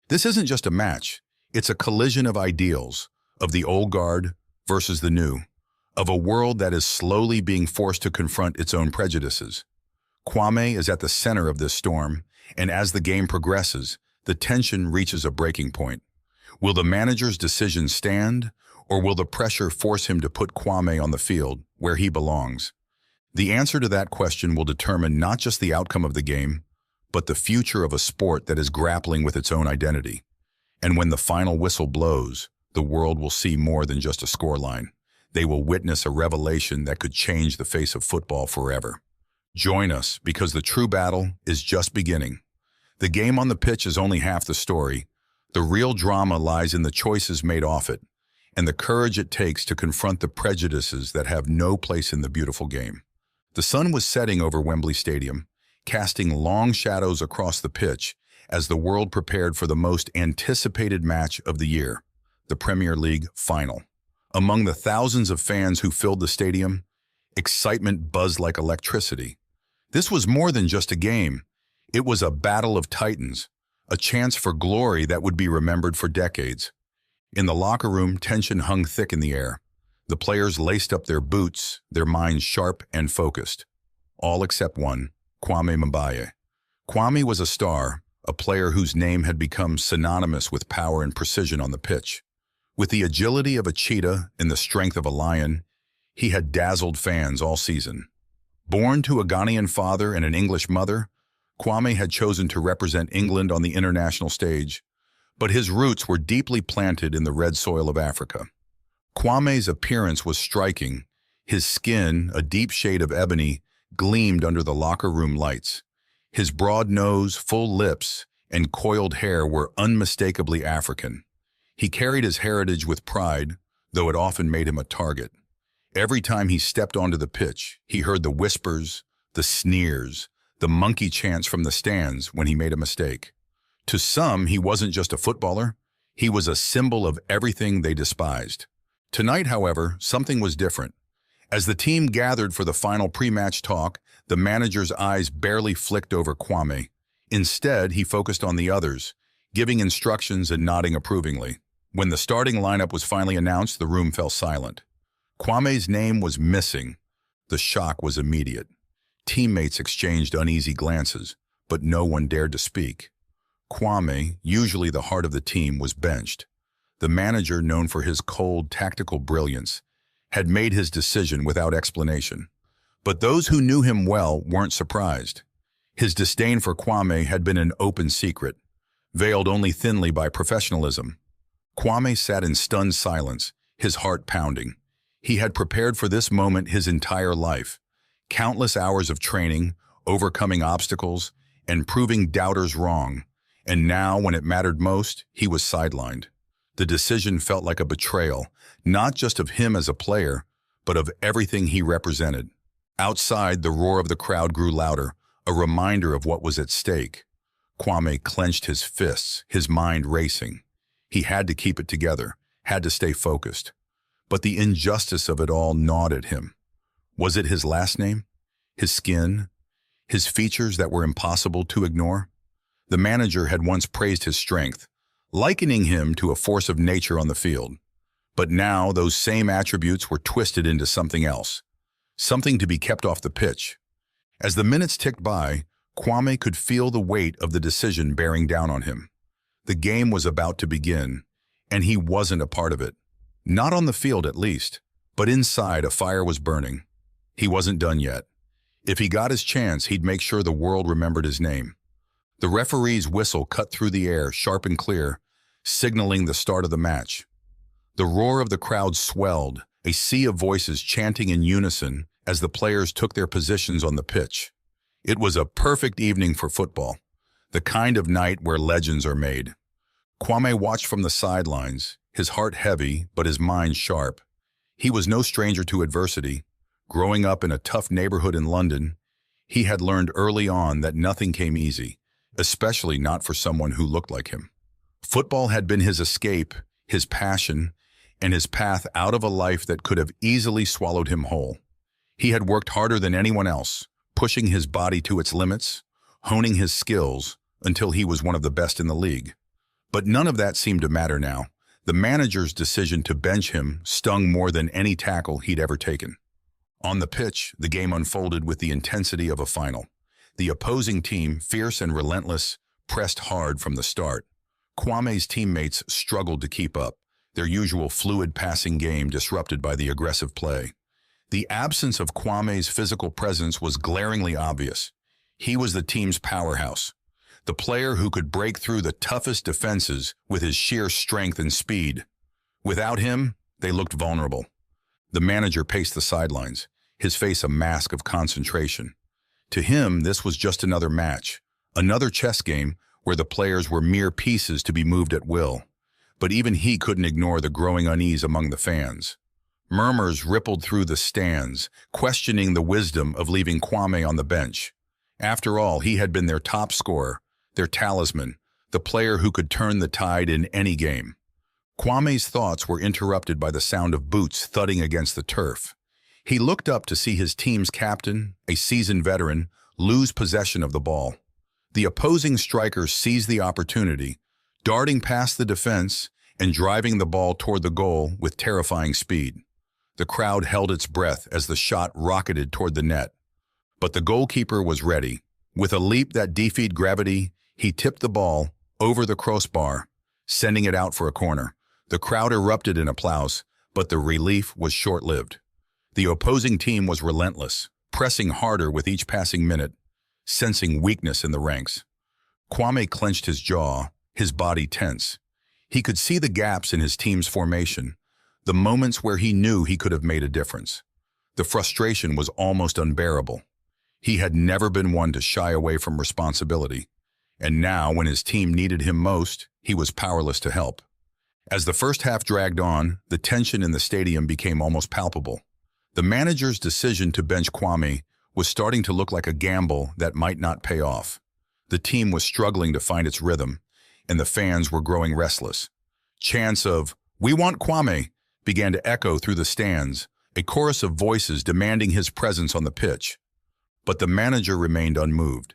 This isn't just a match, it's a collision of ideals, of the old guard versus the new, of a world that is slowly being forced to confront its own prejudices. Kwame is at the center of this storm, and as the game progresses, the tension reaches a breaking point. Will the manager's decision stand, or will the pressure force him to put Kwame on the field, where he belongs? The answer to that question will determine not just the outcome of the game, but the future of a sport that is grappling with its own identity. And when the final whistle blows, the world will see more than just a scoreline. They will witness a revelation that could change the face of football forever. Join us, because the true battle is just beginning. The game on the pitch is only half the story. The real drama lies in the choices made off it, and the courage it takes to confront the prejudices that have no place in the beautiful game. The sun was setting over Wembley Stadium, casting long shadows across the pitch as the world prepared for the most anticipated match of the year, the Premier League final. Among the thousands of fans who filled the stadium, excitement buzzed like electricity. This was more than just a game. It was a battle of titans, a chance for glory that would be remembered for decades. In the locker room, tension hung thick in the air. The players laced up their boots, their minds sharp and focused. All except one, Kwame Mbaye. Kwame was a star, a player whose name had become synonymous with power and precision on the pitch. With the agility of a cheetah and the strength of a lion, he had dazzled fans all season. Born to a Ghanaian father and an English mother, Kwame had chosen to represent England on the international stage, but his roots were deeply planted in the red soil of Africa. Kwame's appearance was striking. His skin, a deep shade of ebony, gleamed under the locker room lights. His broad nose, full lips, and coiled hair were unmistakably African. He carried his heritage with pride, though it often made him a target. Every time he stepped onto the pitch, he heard the whispers, the sneers, the monkey chants from the stands when he made a mistake. To some, he wasn't just a footballer, he was a symbol of everything they despised. Tonight, however, something was different. As the team gathered for the final pre-match talk, the manager's eyes barely flicked over Kwame. Instead, he focused on the others, giving instructions and nodding approvingly. When the starting lineup was finally announced, the room fell silent. Kwame's name was missing. The shock was immediate. Teammates exchanged uneasy glances, but no one dared to speak. Kwame, usually the heart of the team, was benched. The manager, known for his cold, tactical brilliance, had made his decision without explanation. But those who knew him well weren't surprised. His disdain for Kwame had been an open secret, veiled only thinly by professionalism. Kwame sat in stunned silence, his heart pounding. He had prepared for this moment his entire life. Countless hours of training, overcoming obstacles, and proving doubters wrong. And now, when it mattered most, he was sidelined. The decision felt like a betrayal, not just of him as a player, but of everything he represented. Outside, the roar of the crowd grew louder, a reminder of what was at stake. Kwame clenched his fists, his mind racing. He had to keep it together, had to stay focused. But the injustice of it all gnawed at him. Was it his last name? His skin? His features that were impossible to ignore? The manager had once praised his strength, likening him to a force of nature on the field. But now those same attributes were twisted into something else, something to be kept off the pitch. As the minutes ticked by, Kwame could feel the weight of the decision bearing down on him. The game was about to begin, and he wasn't a part of it. Not on the field, at least, but inside a fire was burning. He wasn't done yet. If he got his chance, he'd make sure the world remembered his name. The referee's whistle cut through the air, sharp and clear, signaling the start of the match. The roar of the crowd swelled, a sea of voices chanting in unison as the players took their positions on the pitch. It was a perfect evening for football, the kind of night where legends are made. Kwame watched from the sidelines, his heart heavy but his mind sharp. He was no stranger to adversity. Growing up in a tough neighborhood in London, he had learned early on that nothing came easy, especially not for someone who looked like him. Football had been his escape, his passion, and his path out of a life that could have easily swallowed him whole. He had worked harder than anyone else, pushing his body to its limits, honing his skills until he was one of the best in the league. But none of that seemed to matter now. The manager's decision to bench him stung more than any tackle he'd ever taken. On the pitch, the game unfolded with the intensity of a final. The opposing team, fierce and relentless, pressed hard from the start. Kwame's teammates struggled to keep up, their usual fluid passing game disrupted by the aggressive play. The absence of Kwame's physical presence was glaringly obvious. He was the team's powerhouse, the player who could break through the toughest defenses with his sheer strength and speed. Without him, they looked vulnerable. The manager paced the sidelines, his face a mask of concentration. To him, this was just another match, another chess game where the players were mere pieces to be moved at will. But even he couldn't ignore the growing unease among the fans. Murmurs rippled through the stands, questioning the wisdom of leaving Kwame on the bench. After all, he had been their top scorer, their talisman, the player who could turn the tide in any game. Kwame's thoughts were interrupted by the sound of boots thudding against the turf. He looked up to see his team's captain, a seasoned veteran, lose possession of the ball. The opposing striker seized the opportunity, darting past the defense and driving the ball toward the goal with terrifying speed. The crowd held its breath as the shot rocketed toward the net. But the goalkeeper was ready. With a leap that defied gravity, he tipped the ball over the crossbar, sending it out for a corner. The crowd erupted in applause, but the relief was short-lived. The opposing team was relentless, pressing harder with each passing minute, sensing weakness in the ranks. Kwame clenched his jaw, his body tense. He could see the gaps in his team's formation, the moments where he knew he could have made a difference. The frustration was almost unbearable. He had never been one to shy away from responsibility, and now, when his team needed him most, he was powerless to help. As the first half dragged on, the tension in the stadium became almost palpable. The manager's decision to bench Kwame was starting to look like a gamble that might not pay off. The team was struggling to find its rhythm, and the fans were growing restless. Chants of, "We want Kwame," began to echo through the stands, a chorus of voices demanding his presence on the pitch. But the manager remained unmoved.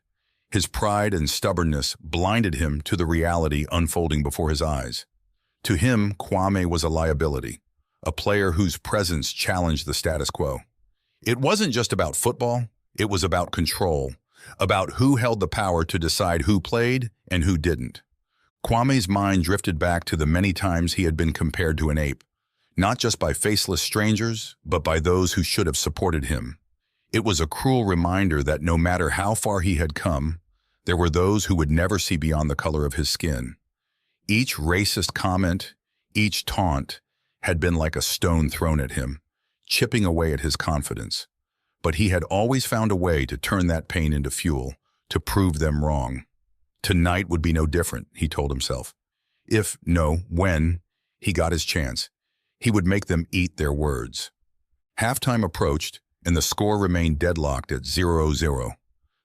His pride and stubbornness blinded him to the reality unfolding before his eyes. To him, Kwame was a liability, a player whose presence challenged the status quo. It wasn't just about football, it was about control, about who held the power to decide who played and who didn't. Kwame's mind drifted back to the many times he had been compared to an ape, not just by faceless strangers, but by those who should have supported him. It was a cruel reminder that no matter how far he had come, there were those who would never see beyond the color of his skin. Each racist comment, each taunt, had been like a stone thrown at him, chipping away at his confidence. But he had always found a way to turn that pain into fuel, to prove them wrong. Tonight would be no different, he told himself. When he got his chance, he would make them eat their words. Halftime approached, and the score remained deadlocked at 0-0.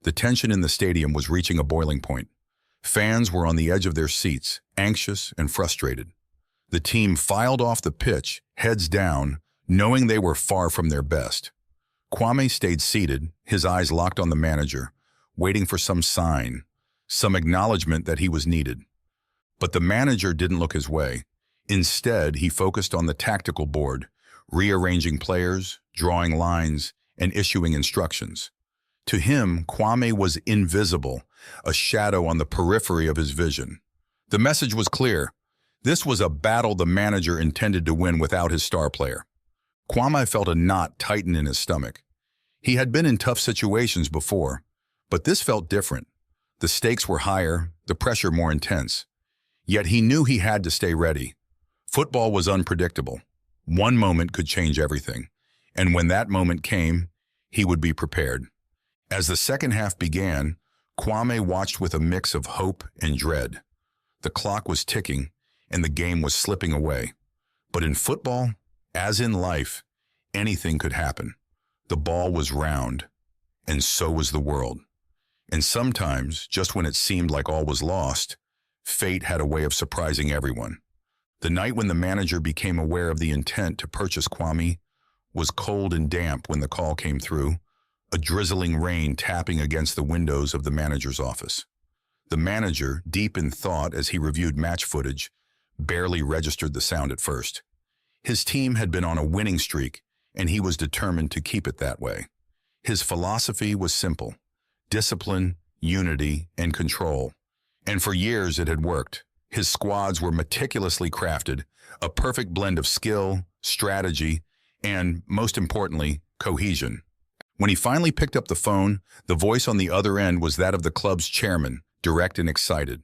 The tension in the stadium was reaching a boiling point. Fans were on the edge of their seats, anxious and frustrated. The team filed off the pitch, heads down, knowing they were far from their best. Kwame stayed seated, his eyes locked on the manager, waiting for some sign, some acknowledgement that he was needed. But the manager didn't look his way. Instead, he focused on the tactical board, rearranging players, drawing lines, and issuing instructions. To him, Kwame was invisible, a shadow on the periphery of his vision. The message was clear. This was a battle the manager intended to win without his star player. Kwame felt a knot tighten in his stomach. He had been in tough situations before, but this felt different. The stakes were higher, the pressure more intense. Yet he knew he had to stay ready. Football was unpredictable. One moment could change everything, and when that moment came, he would be prepared. As the second half began, Kwame watched with a mix of hope and dread. The clock was ticking, and the game was slipping away. But in football, as in life, anything could happen. The ball was round, and so was the world. And sometimes, just when it seemed like all was lost, fate had a way of surprising everyone. The night when the manager became aware of the intent to purchase Kwame was cold and damp when the call came through, a drizzling rain tapping against the windows of the manager's office. The manager, deep in thought as he reviewed match footage, barely registered the sound at first. His team had been on a winning streak, and he was determined to keep it that way. His philosophy was simple: discipline, unity, and control. And for years it had worked. His squads were meticulously crafted, a perfect blend of skill, strategy, and, most importantly, cohesion. When he finally picked up the phone, the voice on the other end was that of the club's chairman, direct and excited.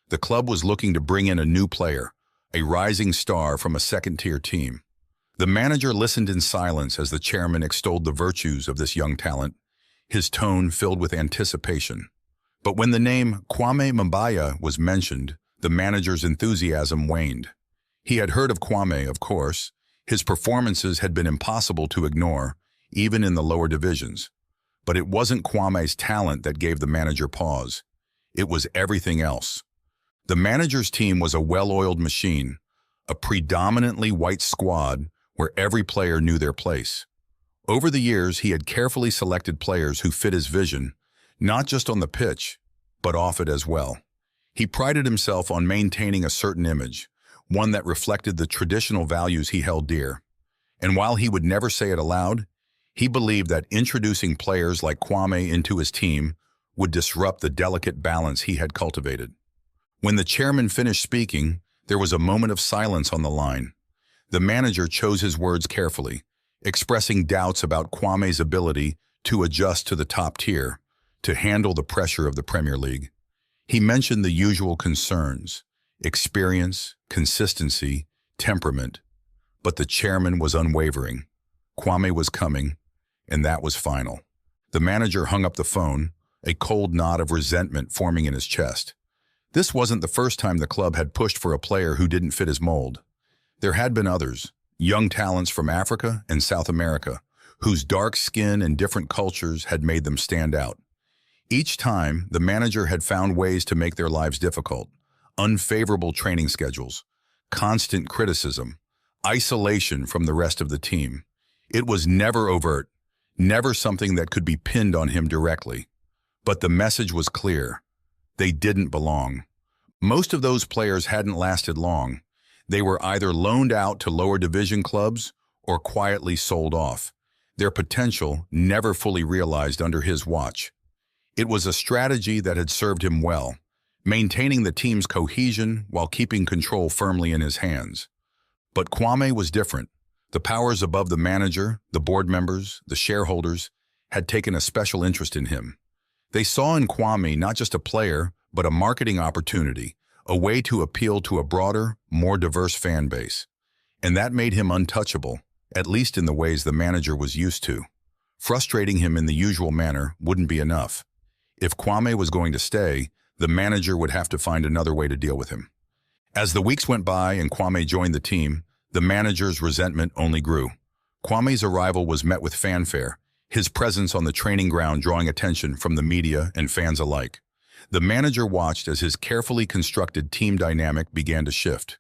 The club was looking to bring in a new player, a rising star from a second-tier team. The manager listened in silence as the chairman extolled the virtues of this young talent, his tone filled with anticipation. But when the name Kwame Mabaya was mentioned, the manager's enthusiasm waned. He had heard of Kwame, of course. His performances had been impossible to ignore, even in the lower divisions. But it wasn't Kwame's talent that gave the manager pause. It was everything else. The manager's team was a well-oiled machine, a predominantly white squad where every player knew their place. Over the years, he had carefully selected players who fit his vision, not just on the pitch, but off it as well. He prided himself on maintaining a certain image, one that reflected the traditional values he held dear. And while he would never say it aloud, he believed that introducing players like Kwame into his team would disrupt the delicate balance he had cultivated. When the chairman finished speaking, there was a moment of silence on the line. The manager chose his words carefully, expressing doubts about Kwame's ability to adjust to the top tier, to handle the pressure of the Premier League. He mentioned the usual concerns: experience, consistency, temperament. But the chairman was unwavering. Kwame was coming, and that was final. The manager hung up the phone, a cold knot of resentment forming in his chest. This wasn't the first time the club had pushed for a player who didn't fit his mold. There had been others, young talents from Africa and South America, whose dark skin and different cultures had made them stand out. Each time, the manager had found ways to make their lives difficult: unfavorable training schedules, constant criticism, isolation from the rest of the team. It was never overt, never something that could be pinned on him directly. But the message was clear: they didn't belong. Most of those players hadn't lasted long. They were either loaned out to lower division clubs or quietly sold off, their potential never fully realized under his watch. It was a strategy that had served him well, maintaining the team's cohesion while keeping control firmly in his hands. But Kwame was different. The powers above the manager, the board members, the shareholders, had taken a special interest in him. They saw in Kwame not just a player, but a marketing opportunity, a way to appeal to a broader, more diverse fan base. And that made him untouchable, at least in the ways the manager was used to. Frustrating him in the usual manner wouldn't be enough. If Kwame was going to stay, the manager would have to find another way to deal with him. As the weeks went by and Kwame joined the team, the manager's resentment only grew. Kwame's arrival was met with fanfare, his presence on the training ground drawing attention from the media and fans alike. The manager watched as his carefully constructed team dynamic began to shift.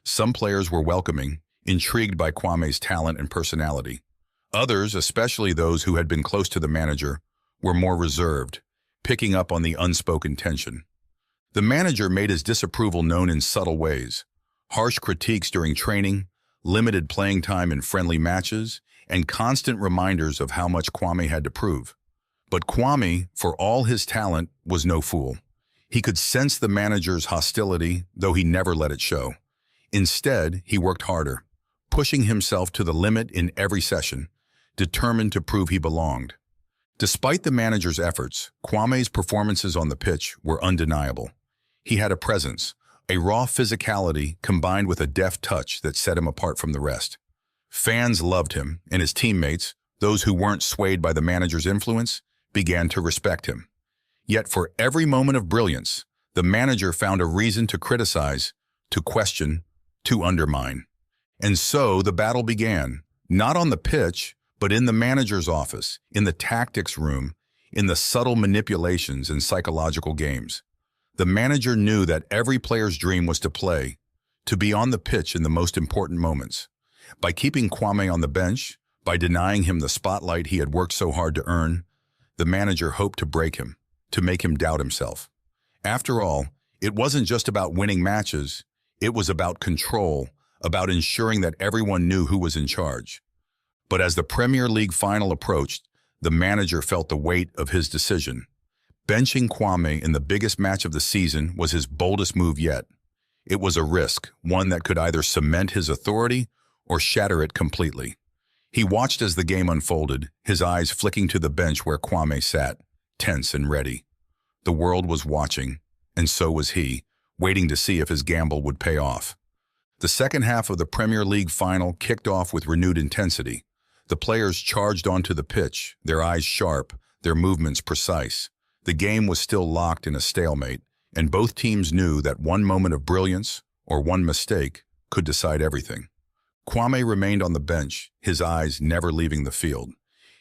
Some players were welcoming, intrigued by Kwame's talent and personality. Others, especially those who had been close to the manager, were more reserved, picking up on the unspoken tension. The manager made his disapproval known in subtle ways: harsh critiques during training, limited playing time in friendly matches, and constant reminders of how much Kwame had to prove. But Kwame, for all his talent, was no fool. He could sense the manager's hostility, though he never let it show. Instead, he worked harder, pushing himself to the limit in every session, determined to prove he belonged. Despite the manager's efforts, Kwame's performances on the pitch were undeniable. He had a presence, a raw physicality combined with a deft touch that set him apart from the rest. Fans loved him, and his teammates, those who weren't swayed by the manager's influence, began to respect him. Yet for every moment of brilliance, the manager found a reason to criticize, to question, to undermine. And so the battle began, not on the pitch, but in the manager's office, in the tactics room, in the subtle manipulations and psychological games. The manager knew that every player's dream was to play, to be on the pitch in the most important moments. By keeping Kwame on the bench, by denying him the spotlight he had worked so hard to earn, the manager hoped to break him, to make him doubt himself. After all, it wasn't just about winning matches, it was about control, about ensuring that everyone knew who was in charge. But as the Premier League final approached, the manager felt the weight of his decision. Benching Kwame in the biggest match of the season was his boldest move yet. It was a risk, one that could either cement his authority or shatter it completely. He watched as the game unfolded, his eyes flicking to the bench where Kwame sat, tense and ready. The world was watching, and so was he, waiting to see if his gamble would pay off. The second half of the Premier League final kicked off with renewed intensity. The players charged onto the pitch, their eyes sharp, their movements precise. The game was still locked in a stalemate, and both teams knew that one moment of brilliance, or one mistake, could decide everything. Kwame remained on the bench, his eyes never leaving the field.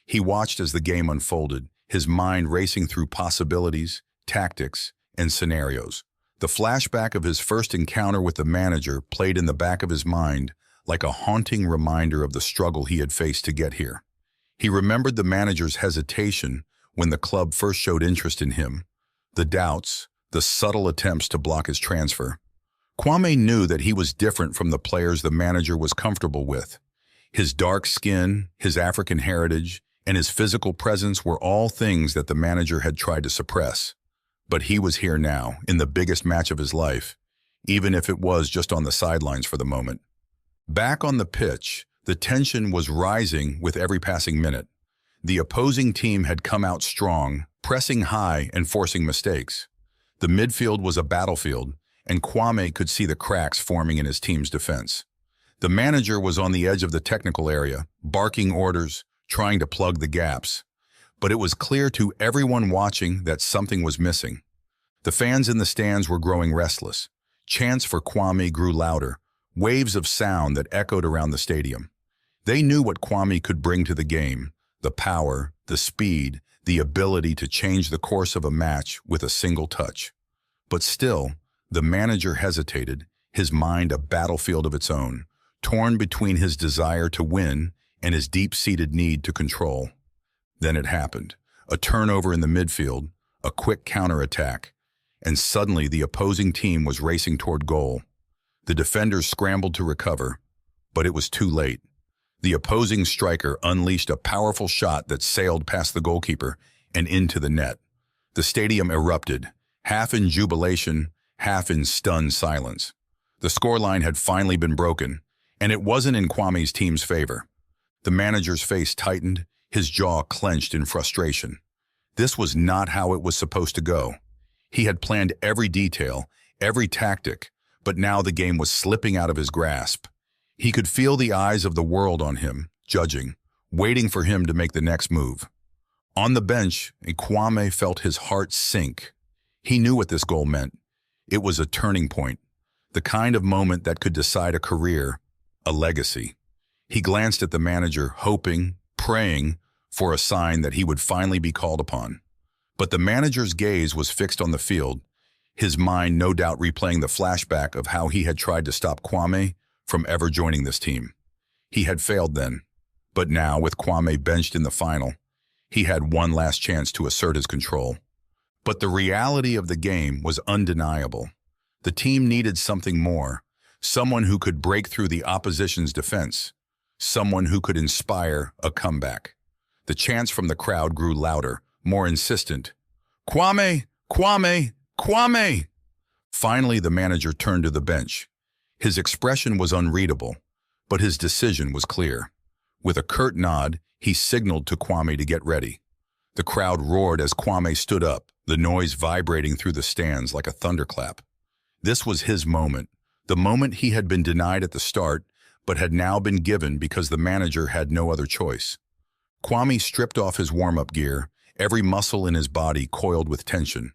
He watched as the game unfolded, his mind racing through possibilities, tactics, and scenarios. The flashback of his first encounter with the manager played in the back of his mind like a haunting reminder of the struggle he had faced to get here. He remembered the manager's hesitation when the club first showed interest in him, the doubts, the subtle attempts to block his transfer. Kwame knew that he was different from the players the manager was comfortable with. His dark skin, his African heritage, and his physical presence were all things that the manager had tried to suppress. But he was here now, in the biggest match of his life, even if it was just on the sidelines for the moment. Back on the pitch, the tension was rising with every passing minute. The opposing team had come out strong, pressing high and forcing mistakes. The midfield was a battlefield, and Kwame could see the cracks forming in his team's defense. The manager was on the edge of the technical area, barking orders, trying to plug the gaps. But it was clear to everyone watching that something was missing. The fans in the stands were growing restless. Chants for Kwame grew louder, waves of sound that echoed around the stadium. They knew what Kwame could bring to the game, the power, the speed, the ability to change the course of a match with a single touch. But still, the manager hesitated, his mind a battlefield of its own, torn between his desire to win and his deep-seated need to control. Then it happened. A turnover in the midfield, a quick counterattack, and suddenly the opposing team was racing toward goal. The defenders scrambled to recover, but it was too late. The opposing striker unleashed a powerful shot that sailed past the goalkeeper and into the net. The stadium erupted, half in jubilation, half in stunned silence. The scoreline had finally been broken, and it wasn't in Kwame's team's favor. The manager's face tightened, his jaw clenched in frustration. This was not how it was supposed to go. He had planned every detail, every tactic, but now the game was slipping out of his grasp. He could feel the eyes of the world on him, judging, waiting for him to make the next move. On the bench, Kwame felt his heart sink. He knew what this goal meant. It was a turning point, the kind of moment that could decide a career, a legacy. He glanced at the manager, hoping, praying, for a sign that he would finally be called upon. But the manager's gaze was fixed on the field, his mind no doubt replaying the flashback of how he had tried to stop Kwame from ever joining this team. He had failed then, but now, with Kwame benched in the final, he had one last chance to assert his control. But the reality of the game was undeniable. The team needed something more, someone who could break through the opposition's defense, someone who could inspire a comeback. The chants from the crowd grew louder, more insistent. Kwame! Kwame! Kwame! Finally, the manager turned to the bench. His expression was unreadable, but his decision was clear. With a curt nod, he signaled to Kwame to get ready. The crowd roared as Kwame stood up, the noise vibrating through the stands like a thunderclap. This was his moment, the moment he had been denied at the start, but had now been given because the manager had no other choice. Kwame stripped off his warm-up gear, every muscle in his body coiled with tension.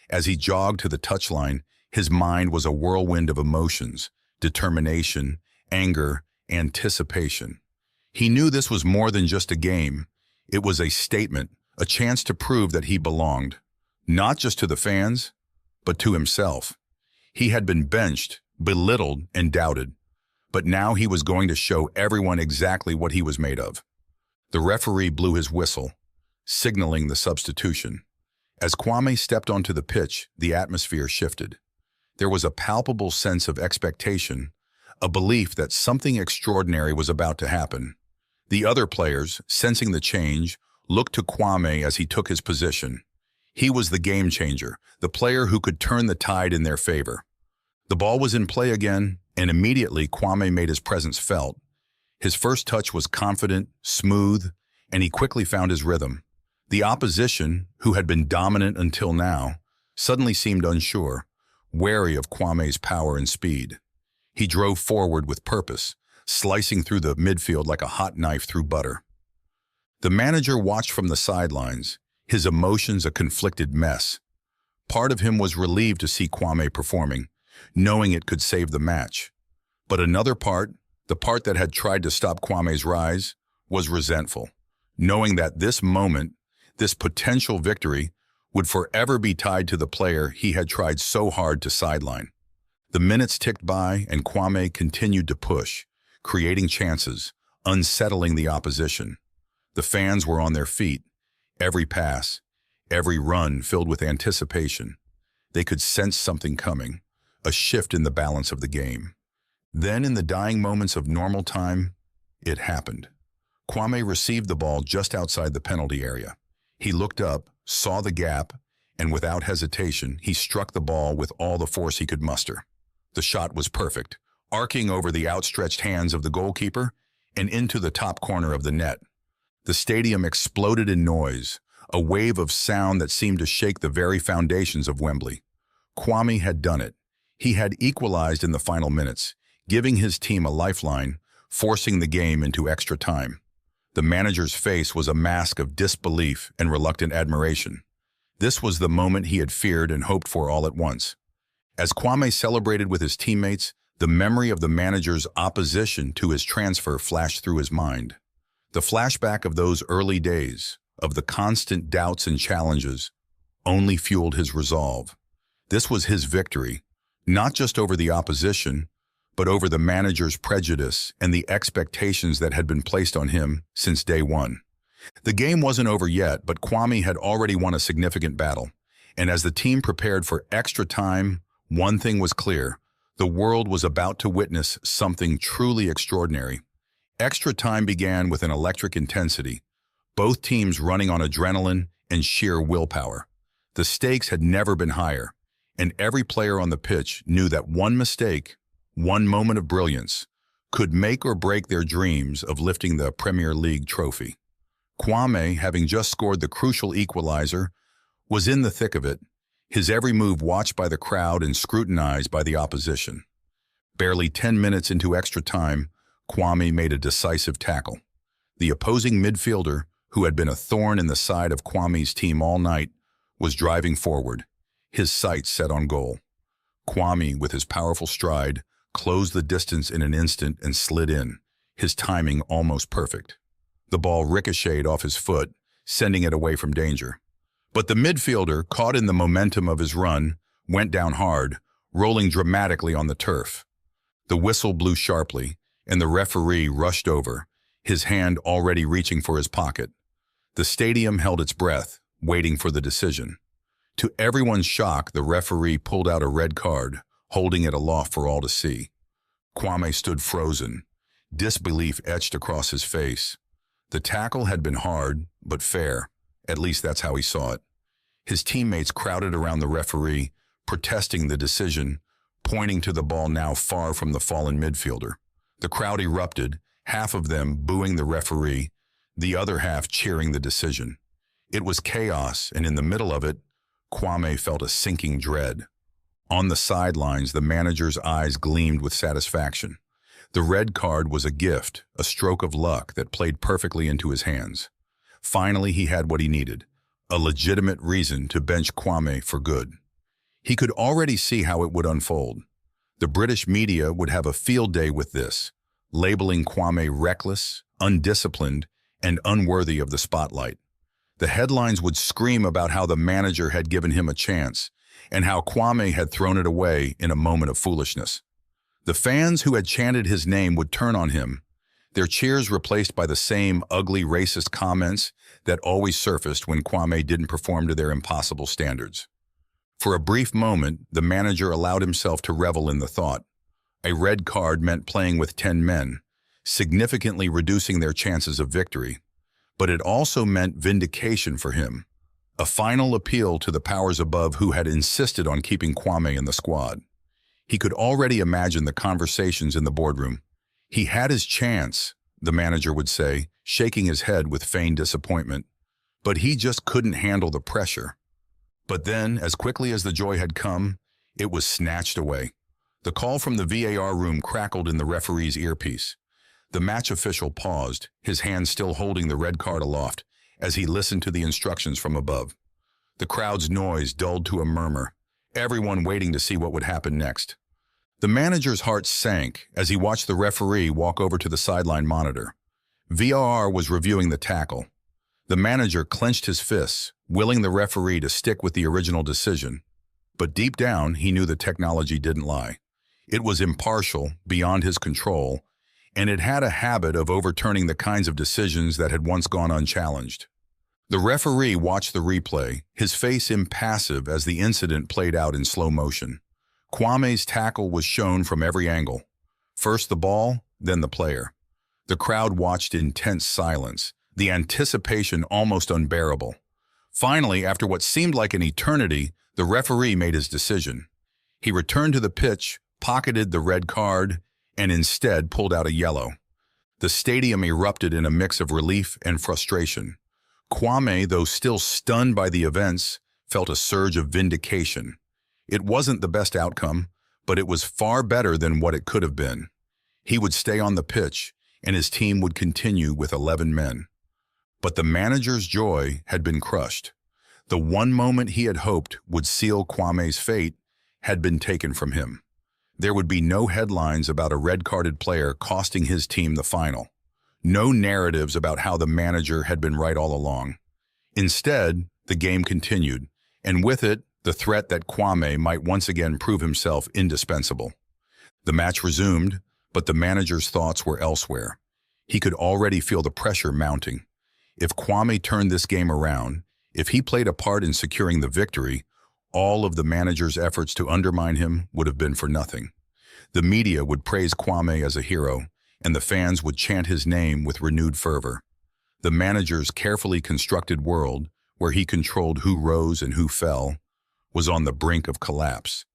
As he jogged to the touchline, his mind was a whirlwind of emotions, determination, anger, anticipation. He knew this was more than just a game. It was a statement, a chance to prove that he belonged, not just to the fans, but to himself. He had been benched, belittled, and doubted, but now he was going to show everyone exactly what he was made of. The referee blew his whistle, signaling the substitution. As Kwame stepped onto the pitch, the atmosphere shifted. There was a palpable sense of expectation, a belief that something extraordinary was about to happen. The other players, sensing the change, looked to Kwame as he took his position. He was the game changer, the player who could turn the tide in their favor. The ball was in play again, and immediately Kwame made his presence felt. His first touch was confident, smooth, and he quickly found his rhythm. The opposition, who had been dominant until now, suddenly seemed unsure, wary of Kwame's power and speed. He drove forward with purpose, slicing through the midfield like a hot knife through butter. The manager watched from the sidelines, his emotions a conflicted mess. Part of him was relieved to see Kwame performing, knowing it could save the match. But another part, the part that had tried to stop Kwame's rise, was resentful, knowing that this moment, this potential victory, would forever be tied to the player he had tried so hard to sideline. The minutes ticked by and Kwame continued to push, creating chances, unsettling the opposition. The fans were on their feet, every pass, every run filled with anticipation. They could sense something coming, a shift in the balance of the game. Then, in the dying moments of normal time, it happened. Kwame received the ball just outside the penalty area. He looked up, saw the gap, and without hesitation, he struck the ball with all the force he could muster. The shot was perfect, arcing over the outstretched hands of the goalkeeper and into the top corner of the net. The stadium exploded in noise, a wave of sound that seemed to shake the very foundations of Wembley. Kwame had done it. He had equalized in the final minutes, giving his team a lifeline, forcing the game into extra time. The manager's face was a mask of disbelief and reluctant admiration. This was the moment he had feared and hoped for all at once. As Kwame celebrated with his teammates, the memory of the manager's opposition to his transfer flashed through his mind. The flashback of those early days, of the constant doubts and challenges, only fueled his resolve. This was his victory, not just over the opposition, but over the manager's prejudice and the expectations that had been placed on him since day one. The game wasn't over yet, but Kwame had already won a significant battle. And as the team prepared for extra time, one thing was clear: the world was about to witness something truly extraordinary. Extra time began with an electric intensity, both teams running on adrenaline and sheer willpower. The stakes had never been higher, and every player on the pitch knew that one mistake, one moment of brilliance, could make or break their dreams of lifting the Premier League trophy. Kwame, having just scored the crucial equalizer, was in the thick of it, his every move watched by the crowd and scrutinized by the opposition. Barely 10 minutes into extra time, Kwame made a decisive tackle. The opposing midfielder, who had been a thorn in the side of Kwame's team all night, was driving forward, his sights set on goal. Kwame, with his powerful stride, closed the distance in an instant and slid in, his timing almost perfect. The ball ricocheted off his foot, sending it away from danger. But the midfielder, caught in the momentum of his run, went down hard, rolling dramatically on the turf. The whistle blew sharply, and the referee rushed over, his hand already reaching for his pocket. The stadium held its breath, waiting for the decision. To everyone's shock, the referee pulled out a red card, holding it aloft for all to see. Kwame stood frozen, disbelief etched across his face. The tackle had been hard, but fair. At least that's how he saw it. His teammates crowded around the referee, protesting the decision, pointing to the ball now far from the fallen midfielder. The crowd erupted, half of them booing the referee, the other half cheering the decision. It was chaos, and in the middle of it, Kwame felt a sinking dread. On the sidelines, the manager's eyes gleamed with satisfaction. The red card was a gift, a stroke of luck that played perfectly into his hands. Finally, he had what he needed, a legitimate reason to bench Kwame for good. He could already see how it would unfold. The British media would have a field day with this, labeling Kwame reckless, undisciplined, and unworthy of the spotlight. The headlines would scream about how the manager had given him a chance, and how Kwame had thrown it away in a moment of foolishness. The fans who had chanted his name would turn on him. their cheers replaced by the same ugly racist comments that always surfaced when Kwame didn't perform to their impossible standards. For a brief moment, the manager allowed himself to revel in the thought. A red card meant playing with 10 men, significantly reducing their chances of victory. But it also meant vindication for him, a final appeal to the powers above who had insisted on keeping Kwame in the squad. He could already imagine the conversations in the boardroom. He had his chance, the manager would say, shaking his head with feigned disappointment. But he just couldn't handle the pressure. But then, as quickly as the joy had come, it was snatched away. The call from the VAR room crackled in the referee's earpiece. The match official paused, his hand still holding the red card aloft, as he listened to the instructions from above. The crowd's noise dulled to a murmur, everyone waiting to see what would happen next. The manager's heart sank as he watched the referee walk over to the sideline monitor. VAR was reviewing the tackle. The manager clenched his fists, willing the referee to stick with the original decision. But deep down, he knew the technology didn't lie. It was impartial, beyond his control, and it had a habit of overturning the kinds of decisions that had once gone unchallenged. The referee watched the replay, his face impassive as the incident played out in slow motion. Kwame's tackle was shown from every angle. First the ball, then the player. The crowd watched in tense silence, the anticipation almost unbearable. Finally, after what seemed like an eternity, the referee made his decision. He returned to the pitch, pocketed the red card, and instead pulled out a yellow. The stadium erupted in a mix of relief and frustration. Kwame, though still stunned by the events, felt a surge of vindication. It wasn't the best outcome, but it was far better than what it could have been. He would stay on the pitch, and his team would continue with 11 men. But the manager's joy had been crushed. The one moment he had hoped would seal Kwame's fate had been taken from him. There would be no headlines about a red-carded player costing his team the final. No narratives about how the manager had been right all along. Instead, the game continued, and with it, the threat that Kwame might once again prove himself indispensable. The match resumed, but the manager's thoughts were elsewhere. He could already feel the pressure mounting. If Kwame turned this game around, if he played a part in securing the victory, all of the manager's efforts to undermine him would have been for nothing. The media would praise Kwame as a hero, and the fans would chant his name with renewed fervor. The manager's carefully constructed world, where he controlled who rose and who fell, was on the brink of collapse.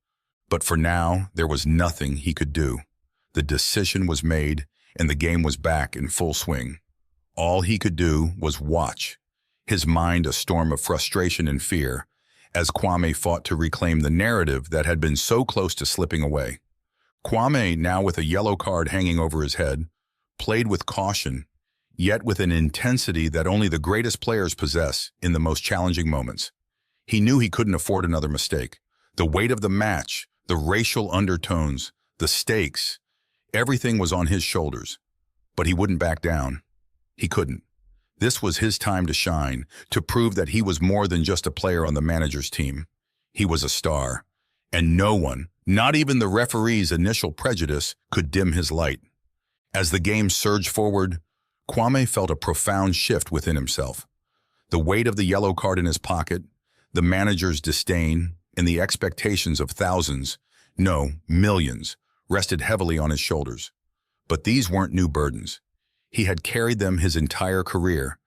But for now, there was nothing he could do. The decision was made, and the game was back in full swing. All he could do was watch, his mind a storm of frustration and fear, as Kwame fought to reclaim the narrative that had been so close to slipping away. Kwame, now with a yellow card hanging over his head, played with caution, yet with an intensity that only the greatest players possess in the most challenging moments. He knew he couldn't afford another mistake. The weight of the match, the racial undertones, the stakes, everything was on his shoulders. But he wouldn't back down. He couldn't. This was his time to shine, to prove that he was more than just a player on the manager's team. He was a star, and no one, not even the referee's initial prejudice, could dim his light. As the game surged forward, Kwame felt a profound shift within himself. The weight of the yellow card in his pocket, the manager's disdain, and the expectations of thousands, no, millions, rested heavily on his shoulders. But these weren't new burdens. He had carried them his entire career,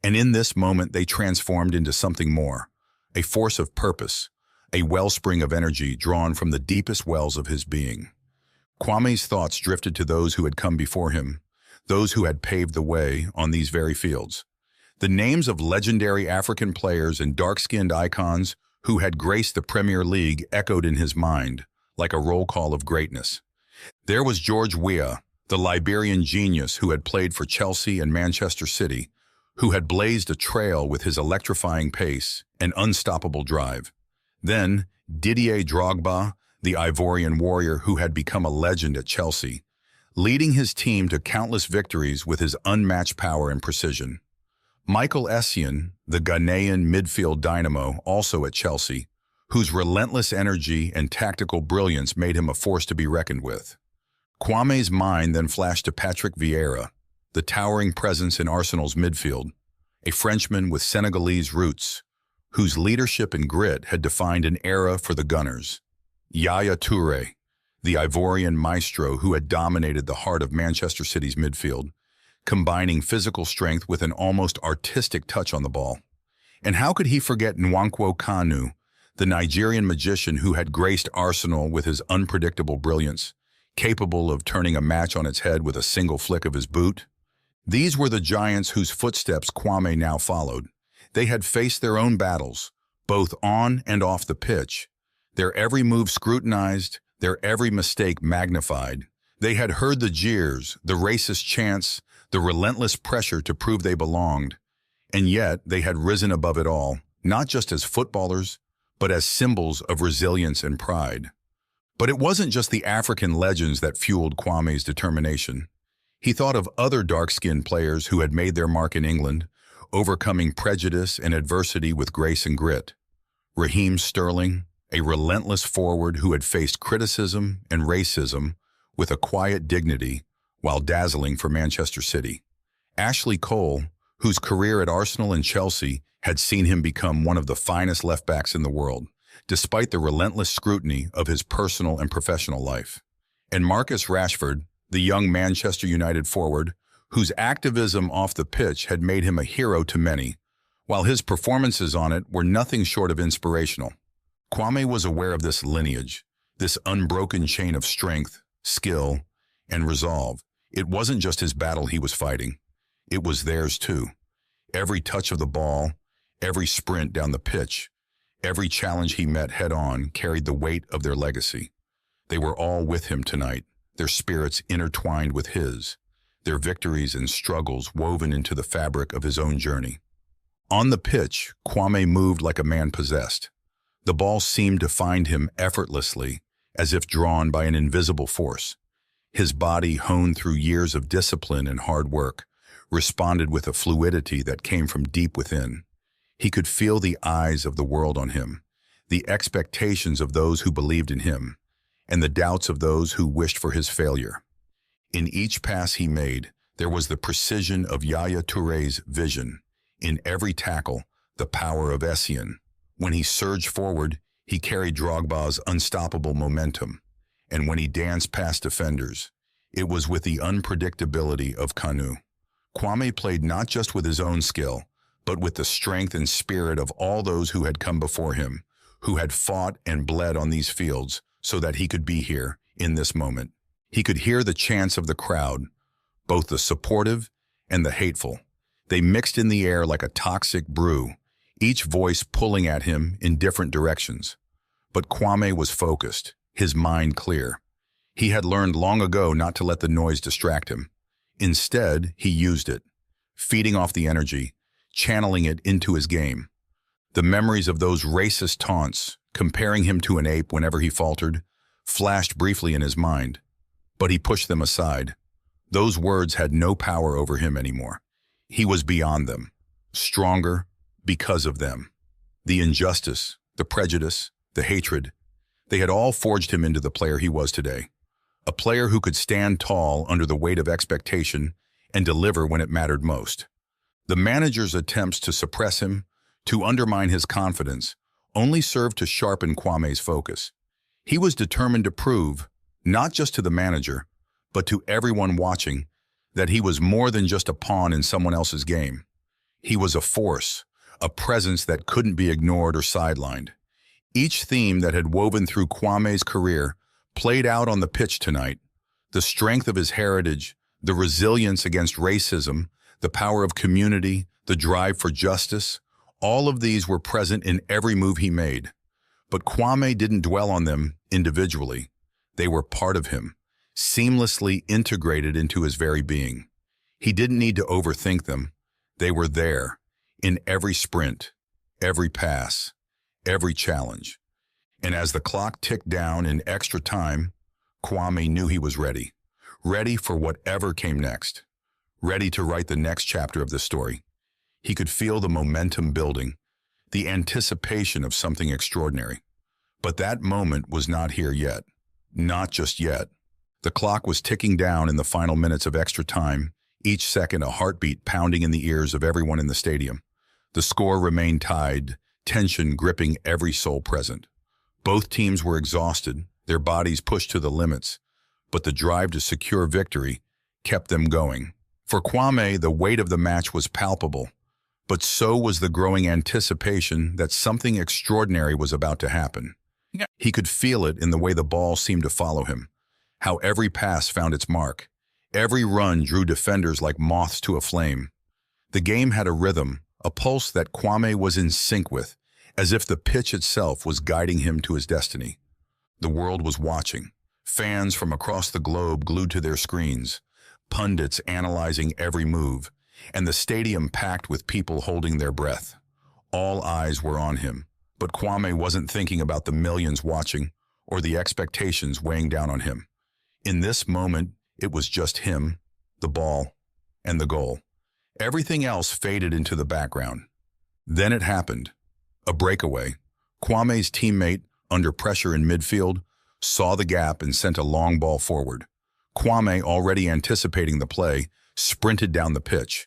and in this moment they transformed into something more, a force of purpose, a wellspring of energy drawn from the deepest wells of his being. Kwame's thoughts drifted to those who had come before him, those who had paved the way on these very fields. The names of legendary African players and dark-skinned icons who had graced the Premier League echoed in his mind, like a roll call of greatness. There was George Weah, the Liberian genius who had played for Chelsea and Manchester City, who had blazed a trail with his electrifying pace and unstoppable drive. Then, Didier Drogba, the Ivorian warrior who had become a legend at Chelsea, leading his team to countless victories with his unmatched power and precision. Michael Essien, the Ghanaian midfield dynamo, also at Chelsea, whose relentless energy and tactical brilliance made him a force to be reckoned with. Kwame's mind then flashed to Patrick Vieira, the towering presence in Arsenal's midfield, a Frenchman with Senegalese roots, whose leadership and grit had defined an era for the Gunners. Yaya Touré, the Ivorian maestro who had dominated the heart of Manchester City's midfield, combining physical strength with an almost artistic touch on the ball. And how could he forget Nwankwo Kanu, the Nigerian magician who had graced Arsenal with his unpredictable brilliance, capable of turning a match on its head with a single flick of his boot? These were the giants whose footsteps Kwame now followed. They had faced their own battles, both on and off the pitch, their every move scrutinized, their every mistake magnified. They had heard the jeers, the racist chants, the relentless pressure to prove they belonged, and yet they had risen above it all, not just as footballers, but as symbols of resilience and pride. But it wasn't just the African legends that fueled Kwame's determination. He thought of other dark-skinned players who had made their mark in England, overcoming prejudice and adversity with grace and grit. Raheem Sterling, a relentless forward who had faced criticism and racism with a quiet dignity while dazzling for Manchester City. Ashley Cole, whose career at Arsenal and Chelsea had seen him become one of the finest left-backs in the world, despite the relentless scrutiny of his personal and professional life. And Marcus Rashford, the young Manchester United forward, whose activism off the pitch had made him a hero to many, while his performances on it were nothing short of inspirational. Kwame was aware of this lineage, this unbroken chain of strength, skill, and resolve. It wasn't just his battle he was fighting. It was theirs too. Every touch of the ball, every sprint down the pitch, every challenge he met head-on carried the weight of their legacy. They were all with him tonight, their spirits intertwined with his, their victories and struggles woven into the fabric of his own journey. On the pitch, Kwame moved like a man possessed. The ball seemed to find him effortlessly, as if drawn by an invisible force. His body, honed through years of discipline and hard work, responded with a fluidity that came from deep within. He could feel the eyes of the world on him, the expectations of those who believed in him, and the doubts of those who wished for his failure. In each pass he made, there was the precision of Yaya Touré's vision. In every tackle, the power of Essien. When he surged forward, he carried Drogba's unstoppable momentum. And when he danced past defenders, it was with the unpredictability of Kanu. Kwame played not just with his own skill, but with the strength and spirit of all those who had come before him, who had fought and bled on these fields so that he could be here, in this moment. He could hear the chants of the crowd, both the supportive and the hateful. They mixed in the air like a toxic brew, each voice pulling at him in different directions. But Kwame was focused, his mind clear. He had learned long ago not to let the noise distract him. Instead, he used it, feeding off the energy, channeling it into his game. The memories of those racist taunts, comparing him to an ape whenever he faltered, flashed briefly in his mind. But he pushed them aside. Those words had no power over him anymore. He was beyond them, stronger because of them. The injustice, the prejudice, the hatred, they had all forged him into the player he was today. A player who could stand tall under the weight of expectation and deliver when it mattered most. The manager's attempts to suppress him, to undermine his confidence, only served to sharpen Kwame's focus. He was determined to prove, not just to the manager, but to everyone watching, that he was more than just a pawn in someone else's game. He was a force, a presence that couldn't be ignored or sidelined. Each theme that had woven through Kwame's career played out on the pitch tonight. The strength of his heritage, the resilience against racism, the power of community, the drive for justice, all of these were present in every move he made. But Kwame didn't dwell on them individually. They were part of him, seamlessly integrated into his very being. He didn't need to overthink them. They were there, in every sprint, every pass, every challenge. And as the clock ticked down in extra time, Kwame knew he was ready. Ready for whatever came next. Ready to write the next chapter of the story. He could feel the momentum building, the anticipation of something extraordinary. But that moment was not here yet. Not just yet. The clock was ticking down in the final minutes of extra time, each second a heartbeat pounding in the ears of everyone in the stadium. The score remained tied, tension gripping every soul present. Both teams were exhausted, their bodies pushed to the limits, but the drive to secure victory kept them going. For Kwame, the weight of the match was palpable, but so was the growing anticipation that something extraordinary was about to happen. He could feel it in the way the ball seemed to follow him, how every pass found its mark. Every run drew defenders like moths to a flame. The game had a rhythm, a pulse that Kwame was in sync with, as if the pitch itself was guiding him to his destiny. The world was watching, fans from across the globe glued to their screens, pundits analyzing every move, and the stadium packed with people holding their breath. All eyes were on him, but Kwame wasn't thinking about the millions watching or the expectations weighing down on him. In this moment, it was just him, the ball, and the goal. Everything else faded into the background. Then it happened. A breakaway. Kwame's teammate, under pressure in midfield, saw the gap and sent a long ball forward. Kwame, already anticipating the play, sprinted down the pitch.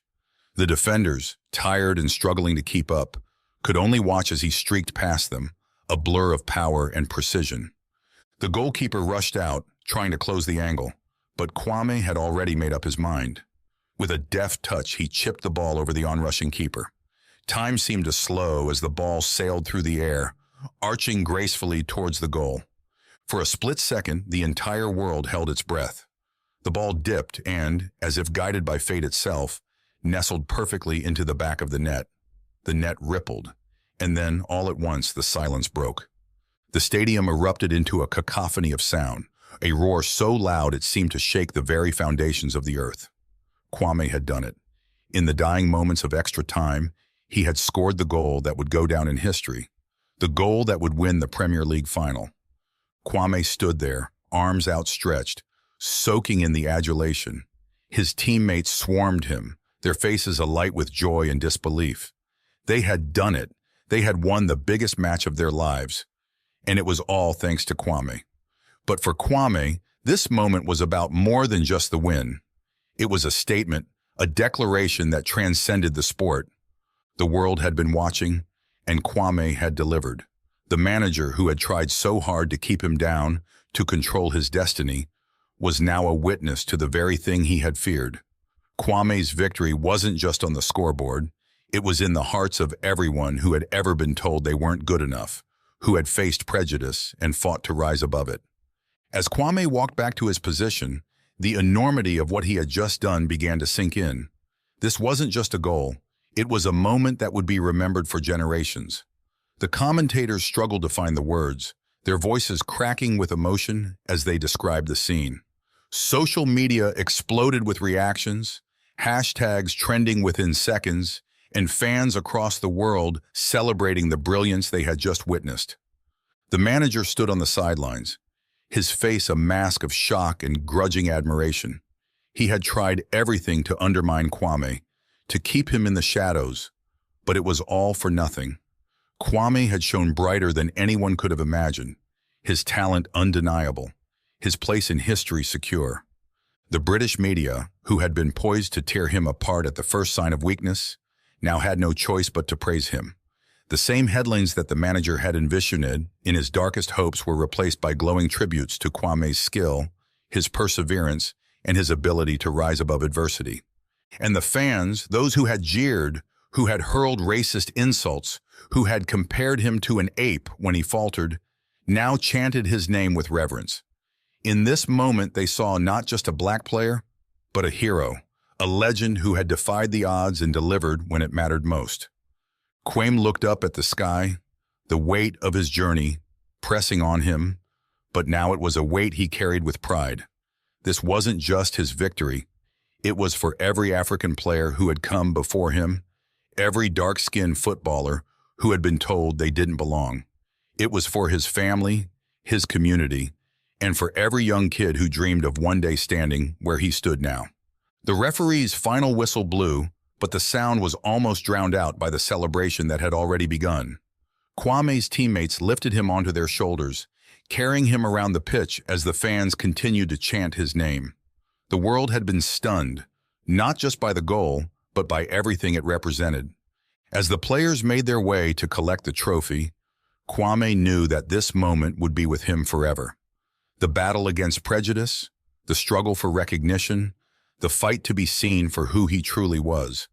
The defenders, tired and struggling to keep up, could only watch as he streaked past them, a blur of power and precision. The goalkeeper rushed out, trying to close the angle, but Kwame had already made up his mind. With a deft touch, he chipped the ball over the onrushing keeper. Time seemed to slow as the ball sailed through the air, arching gracefully towards the goal. For a split second, the entire world held its breath. The ball dipped and, as if guided by fate itself, nestled perfectly into the back of the net. The net rippled, and then, all at once, the silence broke. The stadium erupted into a cacophony of sound, a roar so loud it seemed to shake the very foundations of the earth. Kwame had done it. In the dying moments of extra time, he had scored the goal that would go down in history, the goal that would win the Premier League final. Kwame stood there, arms outstretched, soaking in the adulation. His teammates swarmed him, their faces alight with joy and disbelief. They had done it. They had won the biggest match of their lives. And it was all thanks to Kwame. But for Kwame, this moment was about more than just the win. It was a statement, a declaration that transcended the sport. The world had been watching, and Kwame had delivered. The manager who had tried so hard to keep him down, to control his destiny, was now a witness to the very thing he had feared. Kwame's victory wasn't just on the scoreboard. It was in the hearts of everyone who had ever been told they weren't good enough, who had faced prejudice and fought to rise above it. As Kwame walked back to his position, the enormity of what he had just done began to sink in. This wasn't just a goal. It was a moment that would be remembered for generations. The commentators struggled to find the words, their voices cracking with emotion as they described the scene. Social media exploded with reactions, hashtags trending within seconds, and fans across the world celebrating the brilliance they had just witnessed. The manager stood on the sidelines, his face a mask of shock and grudging admiration. He had tried everything to undermine Kwame, to keep him in the shadows, but it was all for nothing. Kwame had shone brighter than anyone could have imagined, his talent undeniable, his place in history secure. The British media, who had been poised to tear him apart at the first sign of weakness, now had no choice but to praise him. The same headlines that the manager had envisioned in his darkest hopes were replaced by glowing tributes to Kwame's skill, his perseverance, and his ability to rise above adversity. And the fans, those who had jeered, who had hurled racist insults, who had compared him to an ape when he faltered, now chanted his name with reverence. In this moment, they saw not just a black player, but a hero, a legend who had defied the odds and delivered when it mattered most. Kwame looked up at the sky, the weight of his journey pressing on him, but now it was a weight he carried with pride. This wasn't just his victory. It was for every African player who had come before him, every dark-skinned footballer who had been told they didn't belong. It was for his family, his community, and for every young kid who dreamed of one day standing where he stood now. The referee's final whistle blew, but the sound was almost drowned out by the celebration that had already begun. Kwame's teammates lifted him onto their shoulders, carrying him around the pitch as the fans continued to chant his name. The world had been stunned. not just by the goal, but by everything it represented. As the players made their way to collect the trophy, Kwame knew that this moment would be with him forever. The battle against prejudice, the struggle for recognition, the fight to be seen for who he truly was,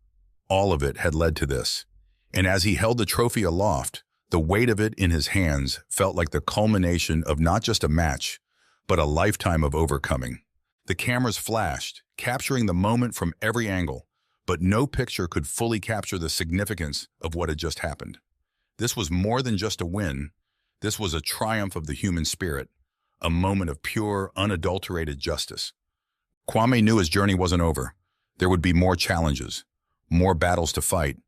all of it had led to this. And as he held the trophy aloft, the weight of it in his hands felt like the culmination of not just a match, but a lifetime of overcoming. The cameras flashed, capturing the moment from every angle, but no picture could fully capture the significance of what had just happened. This was more than just a win. This was a triumph of the human spirit, a moment of pure, unadulterated justice. Kwame knew his journey wasn't over. There would be more challenges, more battles to fight.